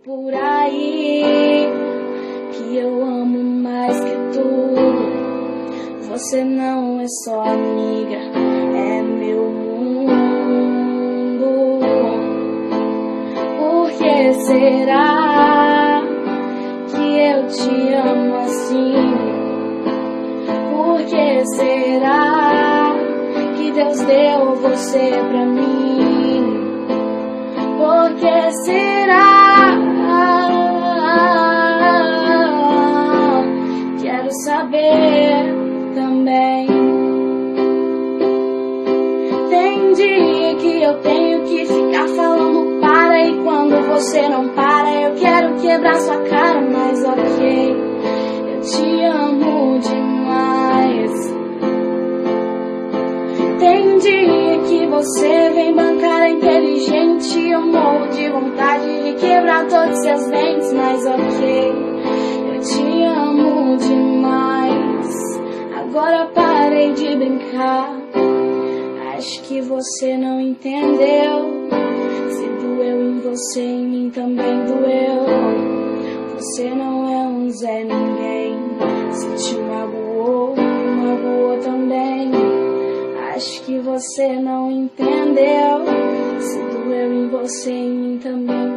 por aí que eu amo mais que tudo. Você não é só amiga, é meu mundo. Por que será que eu te amo assim? Por que será que Deus deu você pra mim? Por que será? Quero saber também. Tem dia que eu tenho que ficar falando para, e quando você não para eu quero quebrar sua cara, mas ok, eu te amo demais. Tem dia que você vem bancar a inteligente, eu morro de vontade de quebrar todos seus dentes, mas ok, eu te amo demais. Agora parei de brincar, acho que você não entendeu. Se doeu em você, em mim também doeu. Você não é um Zé Ninguém, se te magoou, magoou também. Acho que você não entendeu. Se doeu em você, em mim também